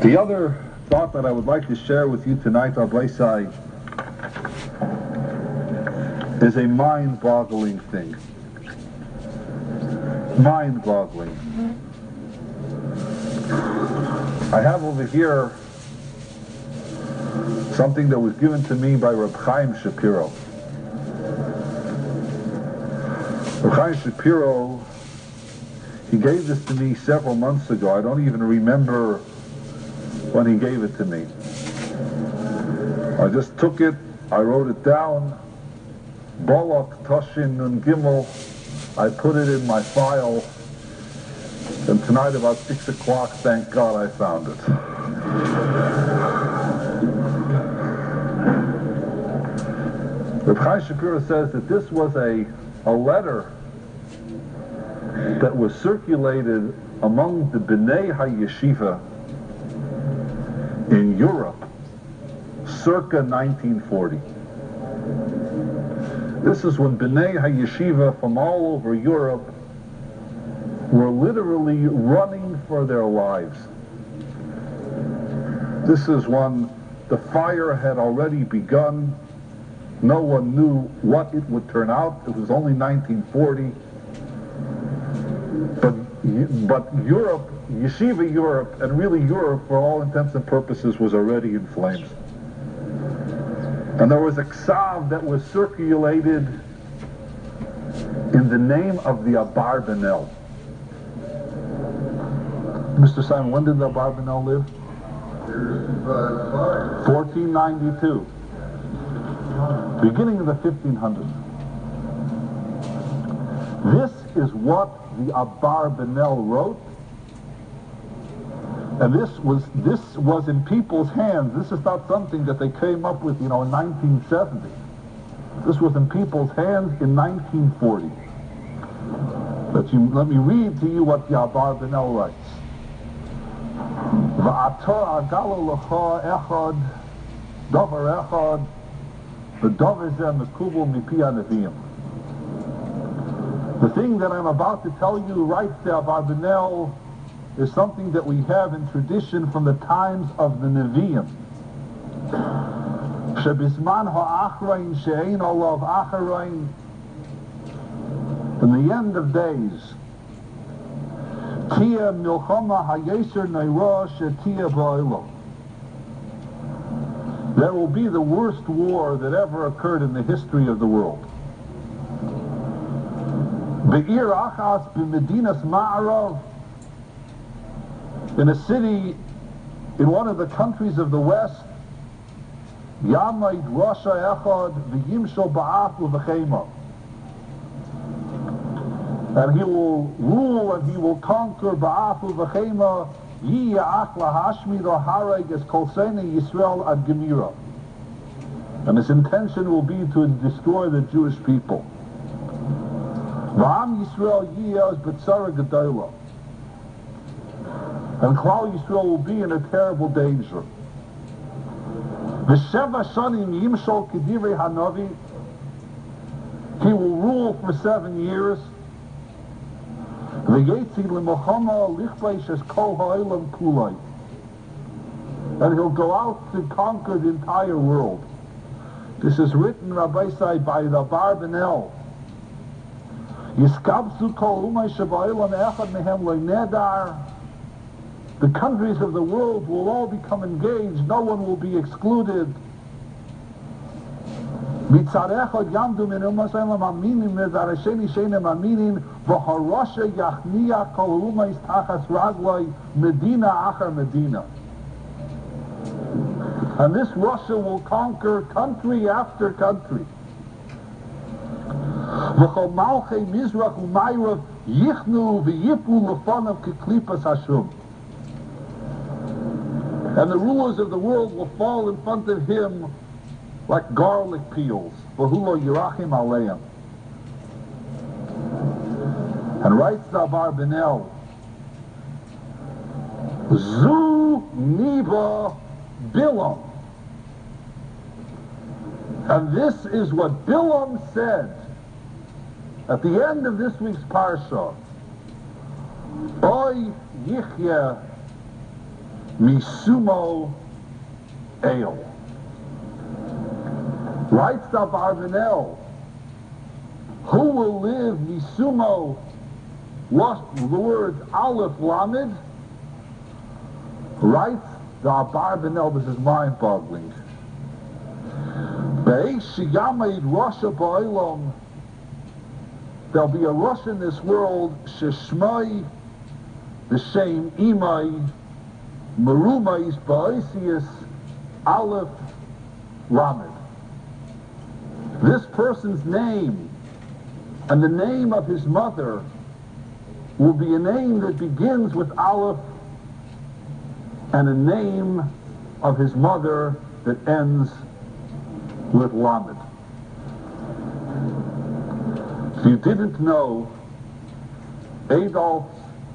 The other thought that I would like to share with you tonight, Rabbi Sai, is a mind-boggling thing. Mind-boggling. I have over here something that was given to me by Reb Chaim Shapiro. Reb Chaim Shapiro, he gave this to me several months ago. I don't even remember when he gave it to me. I just took it, I wrote it down, Bolok Toshin Nun Gimel, I put it in my file, and tonight about 6 o'clock, thank God I found it. Reb Chaim Shapiro says that this was a letter that was circulated among the B'nai HaYeshiva in Europe circa 1940. This is when B'nai HaYeshiva from all over Europe were literally running for their lives. This is when the fire had already begun. No one knew what it would turn out. It was only 1940. But Europe, Yeshiva Europe, and really Europe, for all intents and purposes, was already in flames. And there was a ksav that was circulated in the name of the Abarbanel. Mr. Simon, when did the Abarbanel live? 1492. Beginning of the 1500s. This is what the Abarbanel wrote, and this was in people's hands. This is not something that they came up with, in 1970. This was in people's hands in 1940. Let me read to you what the Abarbanel writes. V'ata agala lecha echad davar echad v'davar zeh mekubel mipi haneviyim. The thing that I'm about to tell you, writes the Abarbanel, is something that we have in tradition from the times of the Nevi'im. Shebizman ha'achrein she'ein olav acharein. In the end of days, Tia milchama hayeser neira she'tia ba'olam. There will be the worst war that ever occurred in the history of the world. Be'ir achas b'medinas ma'arav, in a city in one of the countries of the West, Yamaid Rasha Echad v'yimshol ba'af u'v'chema, and he will rule and he will conquer ba'af u'v'chema, yiyach lahashmid hareg es kol seinei Yisrael ad gemira, and his intention will be to destroy the Jewish people. V'am Yisrael yiyaz b'tzara gedola, and Klal Yisrael will be in a terrible danger. V'sheva shanim yimshol k'divrei hanavi, he will rule for 7 years. V'yetzi l'mochama lichbeish es kol ha'olam kulai, and he'll go out to conquer the entire world. This is written, Rabbi Sai, by the Abarbanel. Yiskabsu kol umay sheba'olam echad mehem lo'nedar. The countries of the world will all become engaged. No one will be excluded. Mitzad echad yamdu min umas elam aminim mezar hasheni sheinem aminin v'harasha yachniya kol umay tachas raglai medina achar medina. And this Russia will conquer country after country. V'chol malchei mizrach u'mayrav yichnu v'yipu lefanav keklipas hashum. And the rulers of the world will fall in front of him like garlic peels. V'hulo yirachim aleim. And writes the Abarbanel, Zu niba Balaam. And this is what Balaam said at the end of this week's parsha. Oy yichya Misumo Ale. Writes the Abarbanel, who will live Misumo, the words Aleph Lamed, writes the Abarbanel, this is mind-boggling. There'll be a Rosh in this world, Sheshmai, the shame, Imai, Merumais, Foresees, Aleph, Lamed. This person's name and the name of his mother will be a name that begins with Aleph and a name of his mother that ends with Lamed. If you didn't know, Adolf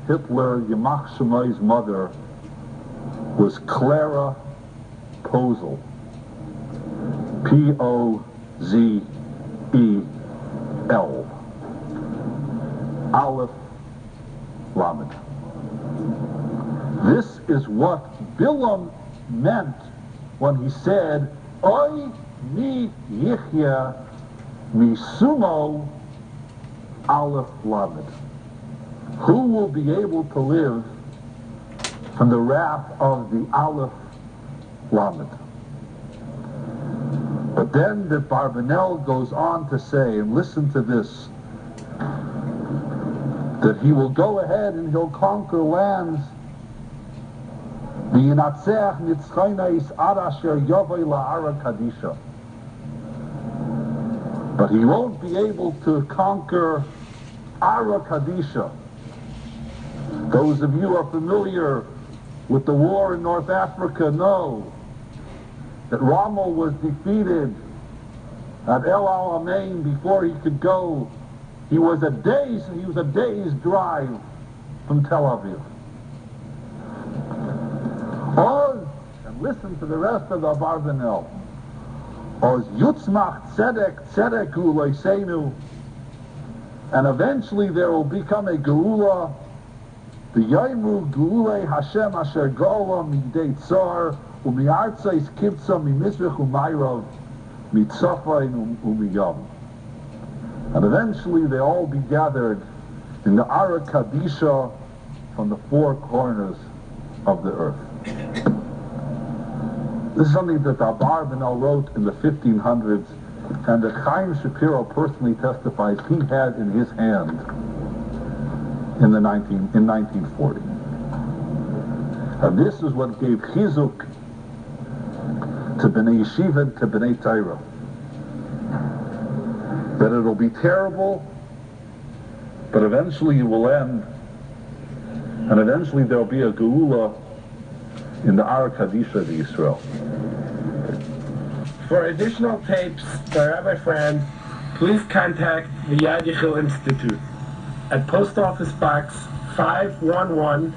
Hitler, Yamach Shemai's mother, was Clara Posel. P-O-Z-E-L. Aleph Lamed. This is what Balaam meant when he said, Oy mi yichya misumo Aleph Lamed. Who will be able to live from the wrath of the Aleph Lamed? But then the Barbanel goes on to say, and listen to this, that he will go ahead and he'll conquer lands. V'yinatzech nitzchaynais ad asher yovei la'ara kadisha. But he won't be able to conquer Ara Kadisha. Those of you who are familiar with the war in North Africa know that Rommel was defeated at El Alamein before he could go. He was a day's drive from Tel Aviv. Oz, and listen to the rest of the Barbanel. Oz yutzmach tzedek tzedeku loiseinu, and eventually there will become a geula. The yaimu geulei Hashem asher gola midei tzar umiartzais kibtza mimizrach umayrov mitzafain umiyam. And eventually they all be gathered in the Ara Kadisha from the four corners of the earth. This is something that the Abarbanel wrote in the 1500s, and that Chaim Shapiro personally testifies he had in his hand in 1940. And this is what gave chizuk to Bnei Yeshiva, to Bnei Torah. That it'll be terrible, but eventually it will end, and eventually there'll be a geula in the Ara Kadisha of Israel. For additional tapes by Rabbi Frand, please contact the Yad Yichil Institute at Post Office Box 511